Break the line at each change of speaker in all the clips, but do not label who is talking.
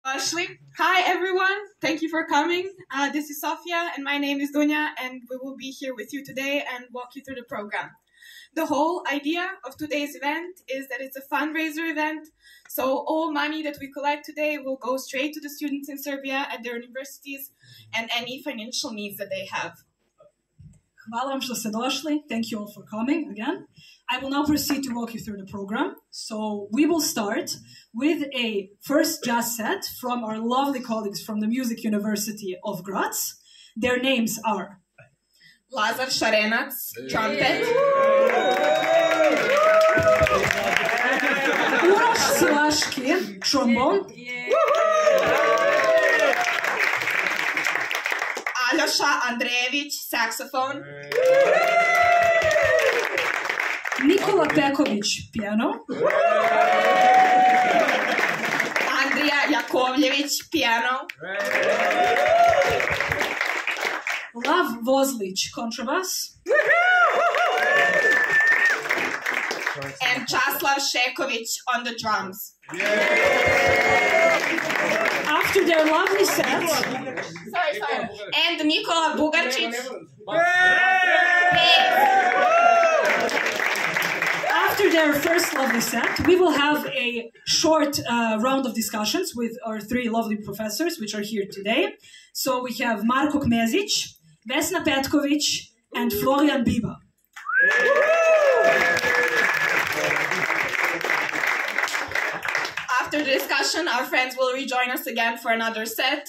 Ashley. Hi everyone, thank you for coming. This is Sofia and my name is Dunja, and we will be here with you today and walk you through the program. The whole idea of today's event is that it's a fundraiser event, so all money that we collect today will go straight to the students in Serbia at their universities and any financial needs that they have.
Hvala vam što ste došli. Thank you all for coming again. I will now proceed to walk you through the program. So we will start with a first jazz set from our lovely colleagues from the Music University of Gracu. Their names are
Lazar Šarenac, trumpet.
Uroš Silaški, trombone.
Aljoša Andrejević, saxophone.
Nikola Peković, piano.
Andrija Jakovljević, piano.
Lav Vozlić, contrabass.
And Časlav Šeković on the drums.
After their lovely set,
Sorry. And Nikola Bugarčić.
After their first lovely set, we will have a short round of discussions with our three lovely professors, which are here today. So we have Marko Kmezić, Vesna Petković, and Florian Biba.
After the discussion, our friends will rejoin us again for another set,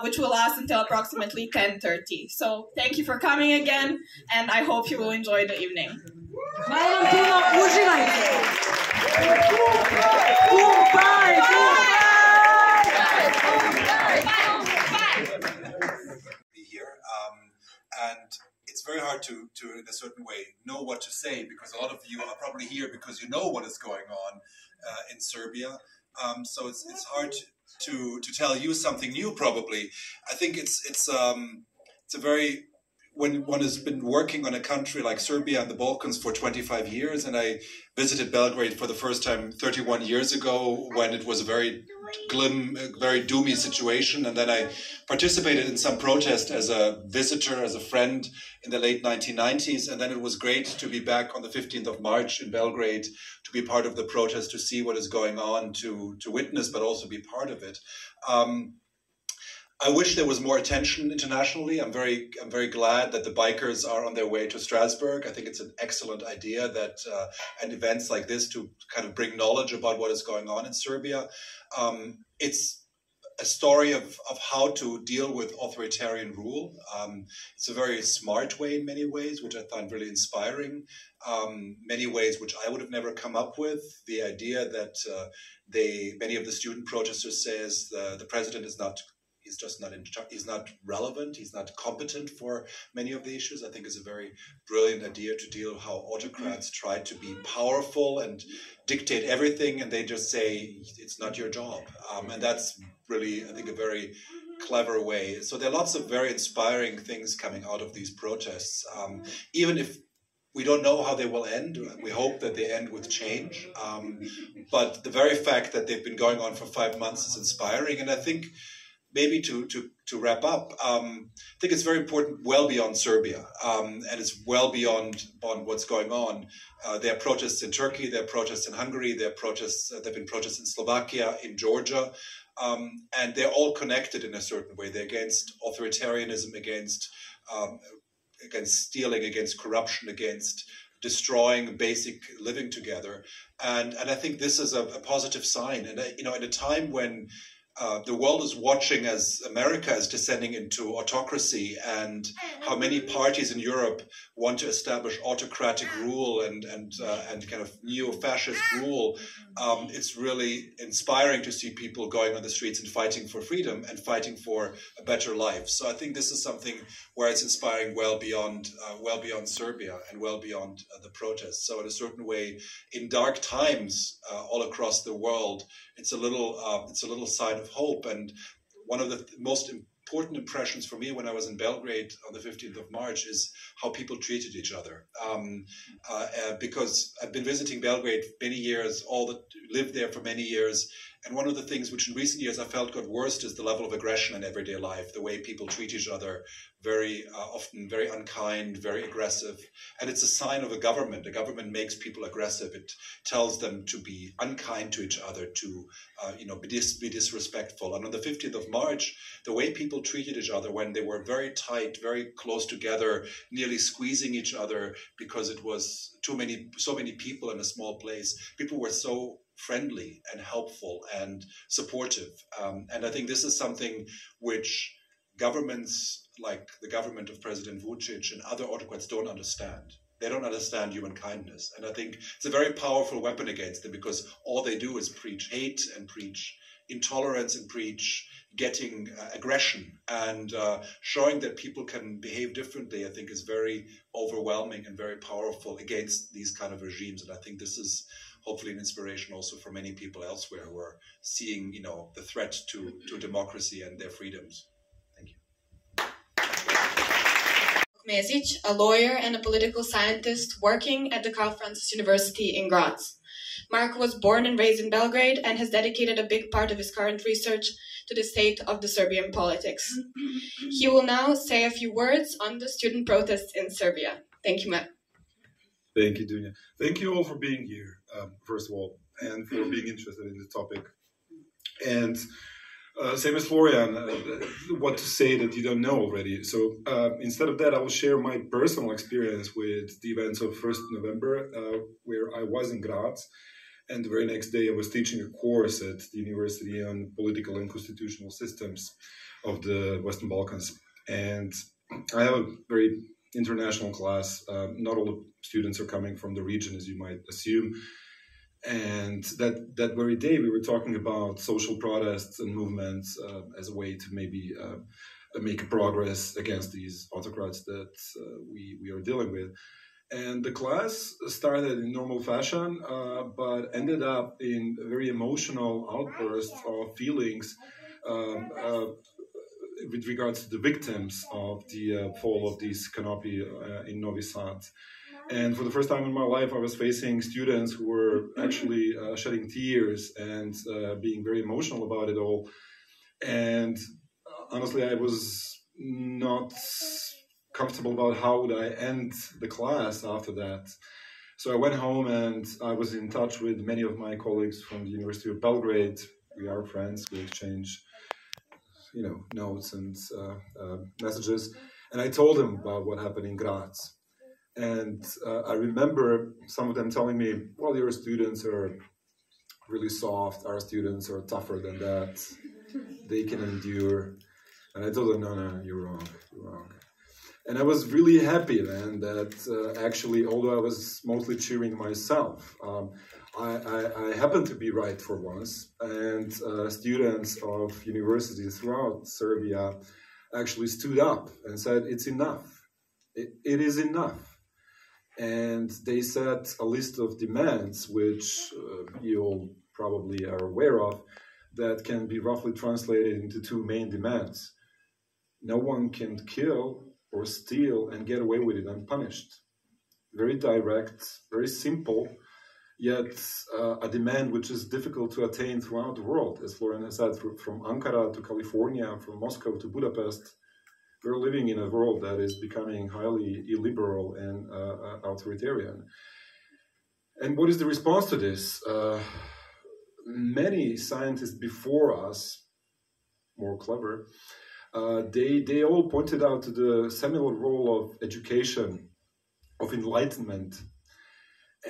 which will last until approximately 10:30. So thank you for coming again, and I hope you will enjoy the evening.
Hvala vam puno, uživajte!
Be here, and it's very hard to, in a certain way, know what to say, because a lot of you are probably here because you know what is going on in Serbia. So it's hard to tell you something new. Probably, I think it's a very, when one has been working on a country like Serbia and the Balkans for 25 years, and I visited Belgrade for the first time 31 years ago when it was a very glim, very doomy situation, and then I participated in some protest as a visitor, as a friend in the late 1990s, and then it was great to be back on the 15th of March in Belgrade, to be part of the protest, to see what is going on, to witness, but also be part of it. I wish there was more attention internationally. I'm very glad that the bikers are on their way to Strasbourg. I think it's an excellent idea that and events like this to kind of bring knowledge about what is going on in Serbia. It's a story of how to deal with authoritarian rule. It's a very smart way in many ways, which I find really inspiring. Many ways which I would have never come up with. The idea that many of the student protesters says the president is not. He's just not he's not relevant. He's not competent for many of the issues. I think is a very brilliant idea to deal with how autocrats try to be powerful and dictate everything, and they just say it's not your job. And that's really, I think, a very clever way. So there are lots of very inspiring things coming out of these protests. Even if we don't know how they will end, we hope that they end with change. But the very fact that they've been going on for 5 months is inspiring, and I think. Maybe to wrap up, I think it's very important well beyond Serbia, and it's well beyond what's going on. There are protests in Turkey, there are protests in Hungary, there have been protests in Slovakia, in Georgia, and they're all connected in a certain way. They're against authoritarianism, against stealing, against corruption, against destroying basic living together, and I think this is a positive sign. And in a time when the world is watching as America is descending into autocracy, and how many parties in Europe want to establish autocratic rule and kind of neo-fascist rule. It's really inspiring to see people going on the streets and fighting for freedom and fighting for a better life. So I think this is something where it's inspiring well beyond Serbia and well beyond the protests. So in a certain way, in dark times all across the world, it's a little sign of hope. And one of the most important impressions for me when I was in Belgrade on the 15th of March is how people treated each other. Because I've been visiting Belgrade many years, lived there for many years, And one of the things which in recent years I felt got worse is the level of aggression in everyday life, the way people treat each other, very often very unkind, very aggressive. And it's a sign of a government. A government makes people aggressive. It tells them to be unkind to each other, to be disrespectful. And on the 15th of March, the way people treated each other when they were very tight, very close together, nearly squeezing each other because it was so many people in a small place, people were so friendly and helpful and supportive. And I think this is something which governments like the government of President Vučić and other autocrats don't understand. They don't understand human kindness. And I think it's a very powerful weapon against them, because all they do is preach hate and preach intolerance and preach getting aggression, and showing that people can behave differently, I think, is very overwhelming and very powerful against these kind of regimes. And I think this is hopefully an inspiration also for many people elsewhere who are seeing, the threat to democracy and their freedoms. Thank you.
Mesic, a lawyer and a political scientist working at the Karl Francis University in Graz. Mark was born and raised in Belgrade and has dedicated a big part of his current research to the state of the Serbian politics. He will now say a few words on the student protests in Serbia. Thank you, Mark.
Thank you, Dunya. Thank you all for being here, first of all, and for being interested in the topic. And same as Florian, what to say that you don't know already. So instead of that, I will share my personal experience with the events of 1st November, where I was in Graz. And the very next day, I was teaching a course at the University on Political and Constitutional Systems of the Western Balkans. And I have a very international class. Not all the students are coming from the region, as you might assume. And that very day, we were talking about social protests and movements as a way to maybe make a progress against these autocrats that we are dealing with. And the class started in normal fashion, but ended up in a very emotional outburst of feelings with regards to the victims of the fall of this canopy in Novi Sad. And for the first time in my life, I was facing students who were actually shedding tears and being very emotional about it all. And honestly, I was not comfortable about how would I end the class after that. So I went home and I was in touch with many of my colleagues from the University of Belgrade. We are friends, we exchange, notes and messages. And I told them about what happened in Graz. And I remember some of them telling me, well, your students are really soft, our students are tougher than that, they can endure. And I told them, no, you're wrong. And I was really happy then that actually, although I was mostly cheering myself, I happened to be right for once. And students of universities throughout Serbia actually stood up and said, it's enough. It is enough. And they set a list of demands, which you all probably are aware of, that can be roughly translated into two main demands. No one can kill or steal and get away with it unpunished. Very direct, very simple, yet a demand which is difficult to attain throughout the world. As Florian has said, from Ankara to California, from Moscow to Budapest, we're living in a world that is becoming highly illiberal and authoritarian. And what is the response to this? Many scientists before us, more clever, they all pointed out to the seminal role of education, of enlightenment,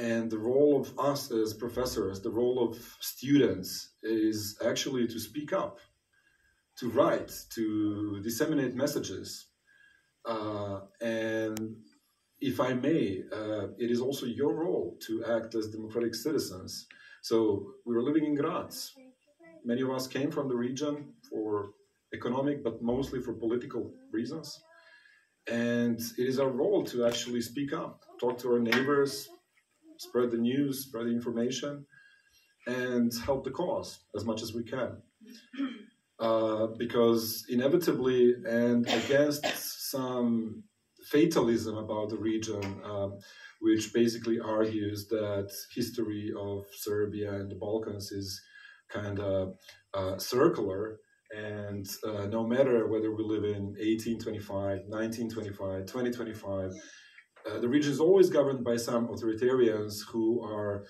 and the role of us as professors, the role of students is actually to speak up, to write, to disseminate messages. And if I may, it is also your role to act as democratic citizens. So we were living in Graz. Many of us came from the region for economic, but mostly for political reasons. And it is our role to actually speak up, talk to our neighbors, spread the news, spread the information, and help the cause as much as we can. Because inevitably, and against some fatalism about the region, which basically argues that history of Serbia and the Balkans is kind of circular. And no matter whether we live in 1825, 1925, 2025, the region is always governed by some authoritarians who are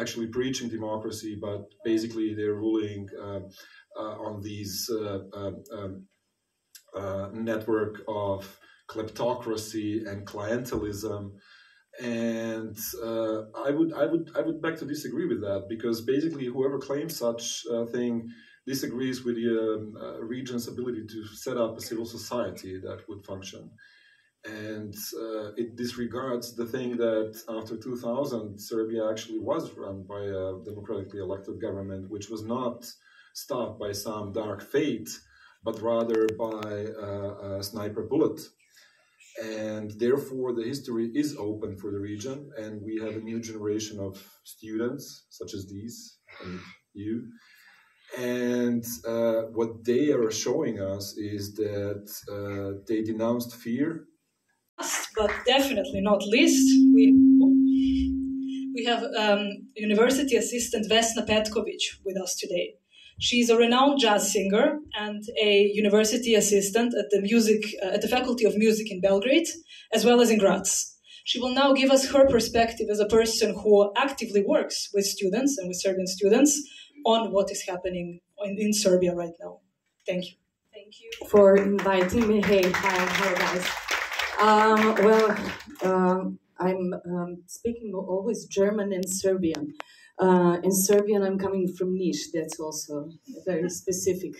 actually preaching democracy, but basically they're ruling on these network of kleptocracy and clientelism. And I would beg to disagree with that, because basically whoever claims such a thing disagrees with the region's ability to set up a civil society that would function. And it disregards the thing that after 2000, Serbia actually was run by a democratically elected government, which was not stopped by some dark fate, but rather by a sniper bullet. And therefore, the history is open for the region, and we have a new generation of students, such as these, and you. And what they are showing us is that they denounced fear.
Last but definitely not least, we have university assistant Vesna Petkovic with us today. She's a renowned jazz singer and a university assistant at the Faculty of Music in Belgrade, as well as in Gracu. She will now give us her perspective as a person who actively works with students and with Serbian students on what is happening in Serbia right now. Thank you.
Thank you for inviting me. Hey, hi guys. I'm speaking always German and Serbian. In Serbian, I'm coming from Niš. That's also very specific.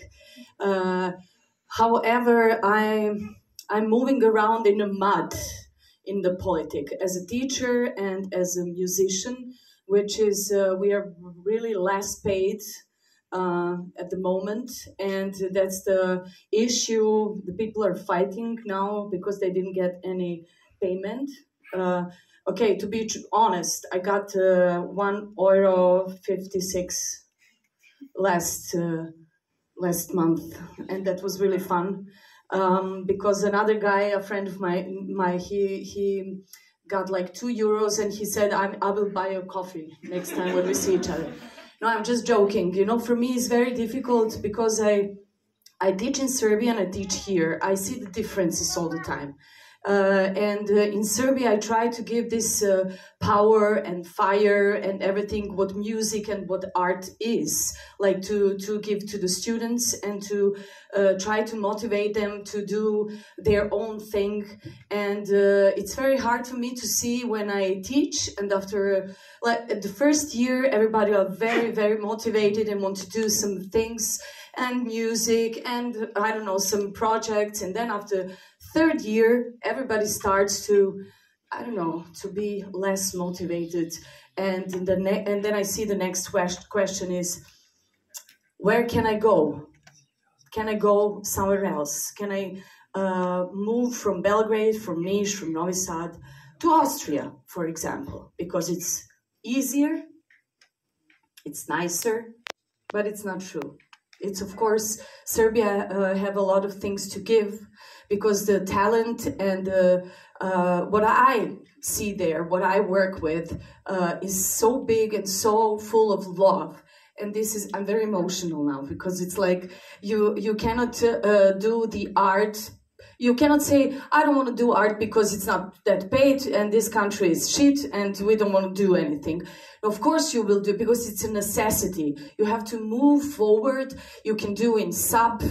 However, I'm moving around in the mud in the politic as a teacher and as a musician, which is we are really less paid at the moment, and that's the issue. The people are fighting now because they didn't get any payment. Okay, to be honest, I got €1.56 last month, and that was really fun because another guy, a friend of mine, he got like €2, and he said, I will buy you coffee next time when we see each other. No, I'm just joking. You know, for me it's very difficult because I teach in Serbia and I teach here. I see the differences all the time. And in Serbia, I try to give this power and fire and everything what music and what art is, like to give to the students and to try to motivate them to do their own thing. And it's very hard for me to see when I teach, and after like the first year, everybody are very, very motivated and want to do some things and music and I don't know, some projects. And then after third year, everybody starts to, I don't know, to be less motivated. And then I see the next question is, where can I go? Can I go somewhere else? Can I move from Belgrade, from Niš, from Novi Sad to Austria, for example? Because it's easier, it's nicer, but it's not true. It's, of course, Serbia have a lot of things to give, because the talent and what I see there, what I work with, is so big and so full of love. And this is, I'm very emotional now, because it's like you cannot do the art. You cannot say, I don't want to do art because it's not that paid and this country is shit and we don't want to do anything. Of course you will do, because it's a necessity. You have to move forward. You can do in sub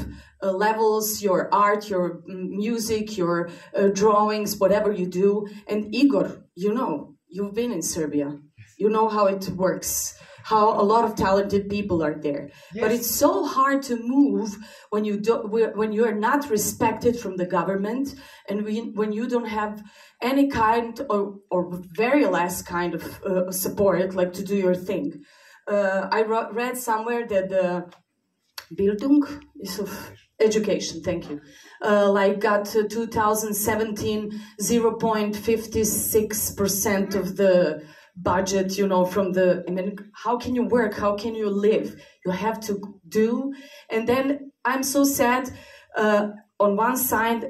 levels your art, your music, your drawings, whatever you do. And Igor, you know, you've been in Serbia. You know how it works, how a lot of talented people are there. Yes. But it's so hard to move when you are not respected from the government, and when you don't have any kind or very less kind of support, like to do your thing. I read somewhere that the Bildung is of education, thank you, like got 2017 0.56% of the budget, you know, from the, I mean, how can you work? How can you live? You have to do. And then I'm so sad, on one side,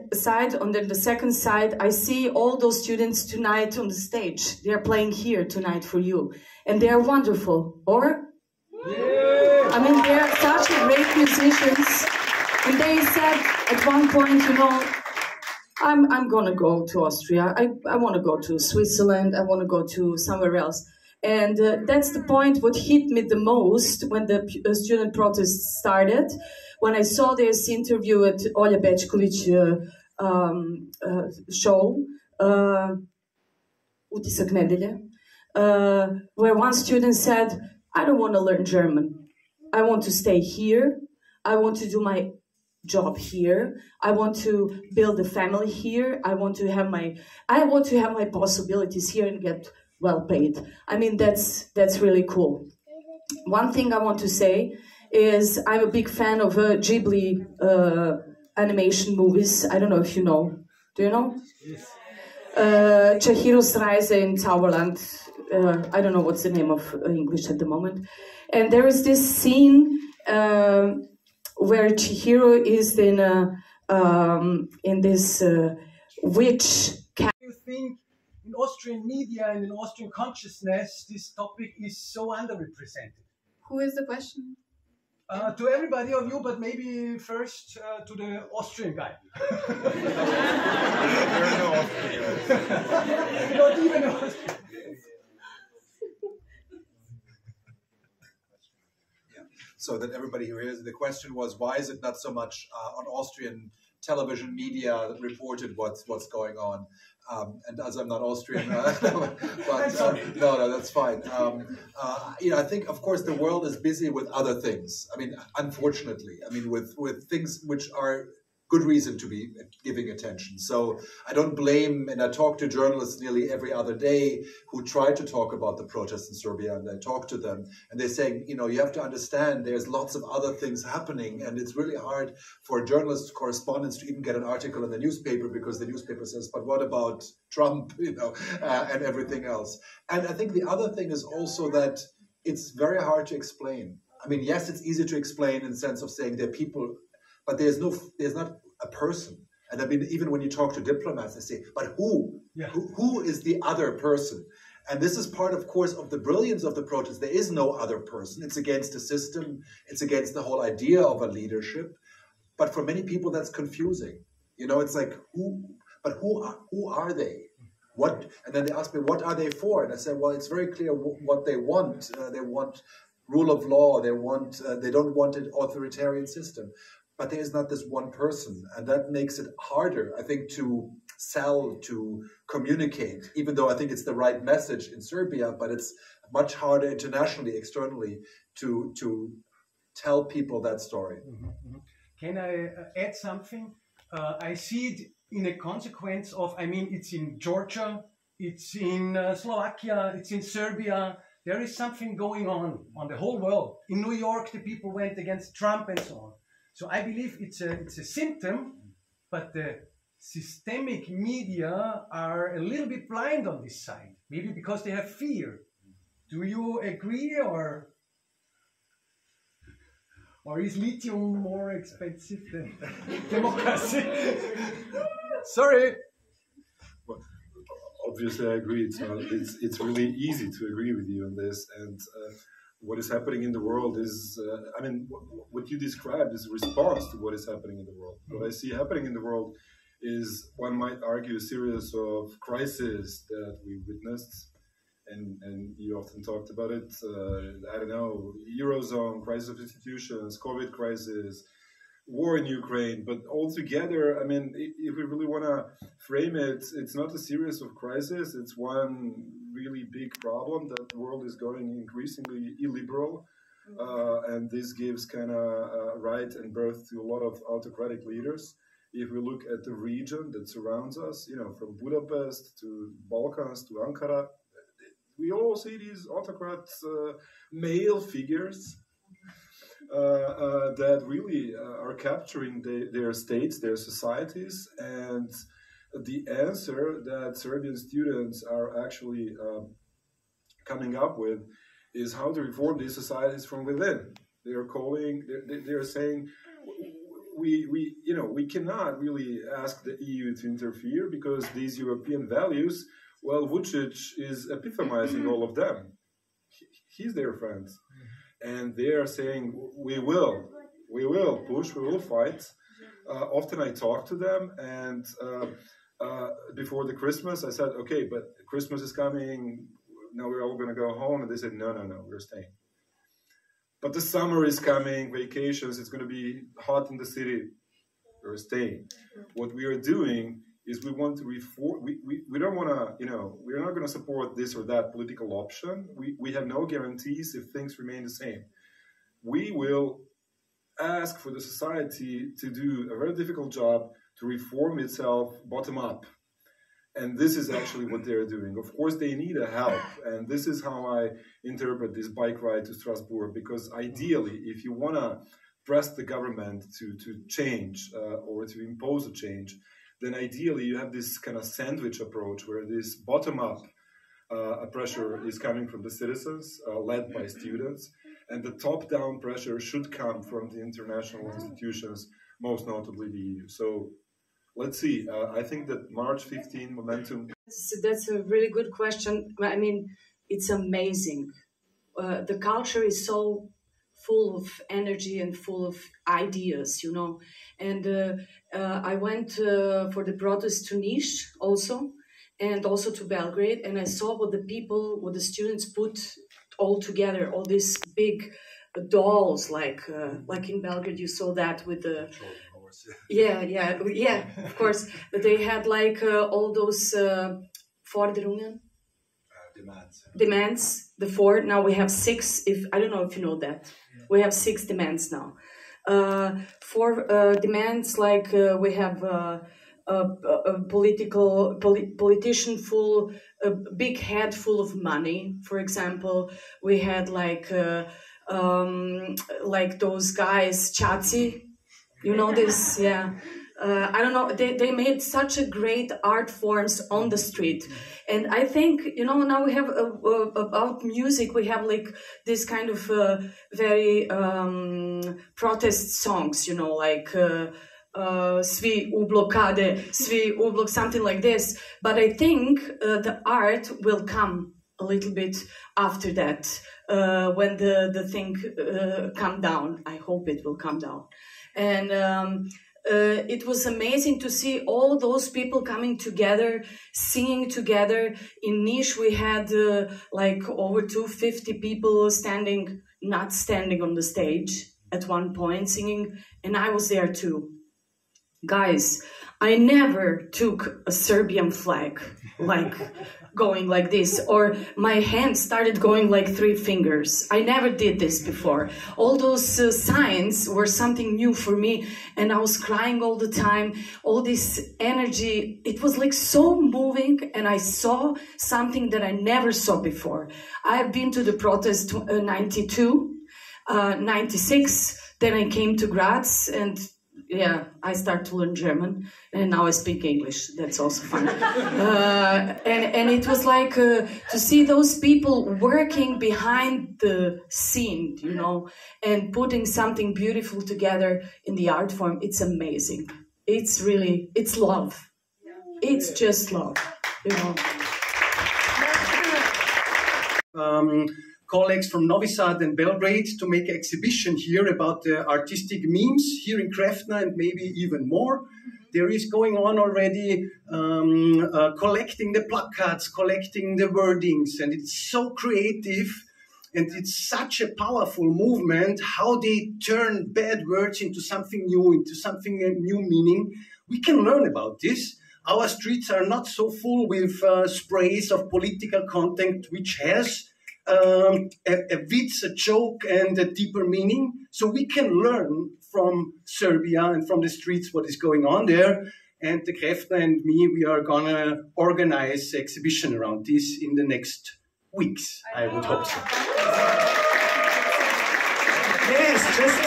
on the second side, I see all those students tonight on the stage. They're playing here tonight for you. And they're wonderful. Or? Yeah. I mean, they are such great musicians. And they said at one point, you know, I'm going to go to Austria. I want to go to Switzerland. I want to go to somewhere else. And that's the point what hit me the most when the student protests started. When I saw this interview at Olja Bečković show, Utisak nedelje, where one student said, I don't want to learn German. I want to stay here. I want to do my job here. I want to build a family here. I want to have my possibilities here and get well paid. I mean, that's really cool. One thing I want to say is I'm a big fan of Ghibli animation movies. I don't know if you know. Do you know? Yes. Chihiro's Reise in Zauberland. I don't know what's the name of English at the moment. And there is this scene where Chihiro is in this witch camp.
You think in Austrian media and in Austrian consciousness, this topic is so underrepresented?
Who is the question?
To everybody of you, but maybe first to the Austrian guy.
There are no Austrians.
Not even Austrian.
So that everybody who hears, the question was, why is it not so much on Austrian television media that reported what's going on? And as I'm not Austrian, but no, that's fine. You know, I think, of course, the world is busy with other things. I mean, unfortunately, I mean, with things which are good reason to be giving attention. So I don't blame, and I talk to journalists nearly every other day who try to talk about the protests in Serbia, and I talk to them, and they're saying, you know, you have to understand there's lots of other things happening, and it's really hard for journalists, correspondents to even get an article in the newspaper because the newspaper says, but what about Trump, you know, and everything else. And I think the other thing is also that it's very hard to explain. I mean, yes, it's easy to explain in the sense of saying there are people, but there's not a person. And I mean, even when you talk to diplomats, they say, but who? Yeah. Who is the other person? And this is part, of course, of the brilliance of the protest. There is no other person. It's against the system. It's against the whole idea of a leadership. But for many people, that's confusing. You know, it's like, who are they? What? And then they ask me, what are they for? And I say, well, it's very clear what they want. They want rule of law. They don't want an authoritarian system. But there is not this one person, and that makes it harder, I think, to sell, to communicate, even though I think it's the right message in Serbia, but it's much harder internationally, externally, to tell people that story.
Mm-hmm, mm-hmm. Can I add something? I see it in a consequence of, I mean, it's in Georgia, it's in Slovakia, it's in Serbia. There is something going on the whole world. In New York, the people went against Trump and so on. So I believe it's a symptom, but the systemic media are a little bit blind on this side, maybe because they have fear. Do you agree, or is lithium more expensive than democracy? Sorry.
Well, obviously, I agree. It's really easy to agree with you on this, and. What is happening in the world is, I mean, what you described is a response to what is happening in the world. What I see happening in the world is, one might argue, a series of crises that we witnessed, and you often talked about it. I don't know, Eurozone, crisis of institutions, COVID crisis, war in Ukraine, but altogether, I mean, if we really want to frame it, it's not a series of crises, it's one really big problem that the world is going increasingly illiberal, and this gives kind of right and birth to a lot of autocratic leaders. If we look at the region that surrounds us, you know, from Budapest to Balkans to Ankara, we all see these autocrats, male figures, that really are capturing their states, their societies, and the answer that Serbian students are actually coming up with is how to reform these societies from within. They're saying we cannot really ask the EU to interfere because these European values, well, Vučić is epitomizing all of them. He's their friend. and they are saying, we will push, we will fight. Often I talk to them, and before the Christmas, I said, okay, but Christmas is coming, now we're all going to go home, and they said, no, we're staying. But the summer is coming, vacations, it's going to be hot in the city, we're staying. What we are doing is we want to reform, we don't want to, we're not going to support this or that political option. We have no guarantees if things remain the same. We will ask for the society to do a very difficult job to reform itself bottom up. And this is actually what they're doing. Of course, they need a help. And this is how I interpret this bike ride to Strasbourg, because ideally, if you want to press the government to change or to impose a change, then ideally you have this kind of sandwich approach where this bottom-up pressure is coming from the citizens, led by students, and the top-down pressure should come from the international institutions, most notably the EU. So let's see. I think that March 15 momentum.
That's a really good question. I mean, it's amazing. The culture is so full of energy and full of ideas, And I went for the protest to Niš also, and also to Belgrade, and I saw what the students put all together, all these big dolls, like in Belgrade you saw that with the... Yeah, of course. They had like all those Forderungen. Demands, the 4. Now we have 6. I don't know if you know that. We have 6 demands now. 4 demands, like we have a politician full, a big head full of money. For example, we had like those guys, Chazi. You know this, yeah. I don't know, they made such a great art forms on the street. And I think, now we have, about music, we have like this kind of very protest songs, like Svi u blokade, Svi u blok, something like this. But I think the art will come a little bit after that, when the thing come down. I hope it will come down. And it was amazing to see all those people coming together, singing together. In Niš, we had like over 250 people not standing on the stage at one point, singing, and I was there too. Guys, I never took a Serbian flag, like going like this, or my hand started going like 3 fingers. I never did this before. All those signs were something new for me, and I was crying all the time. All this energy, it was like so moving, and I saw something that I never saw before. I have been to the protest 92, 96, then I came to Gracu, and yeah, I started to learn German, and now I speak English. That's also fun. And it was like to see those people working behind the scene, and putting something beautiful together in the art form. It's amazing. It's love. It's just love,
Colleagues from Novi Sad and Belgrade to make an exhibition here about the artistic memes here in Krefna, and maybe even more. There is going on already collecting the placards, collecting the wordings, and it's so creative, and it's such a powerful movement, how they turn bad words into something new meaning. We can learn about this. Our streets are not so full with sprays of political content, which has a witz, a joke, and a deeper meaning. So we can learn from Serbia and from the streets what is going on there. And the Krefna and me, we are going to organize an exhibition around this in the next weeks. I would hope so. Yes, just...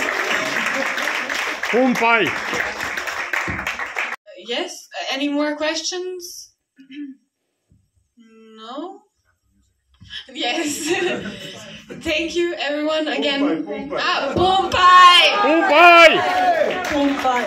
Yes, any more questions? No? Yes. Thank you, everyone, again. Pompai!
Pompai!
Pompai!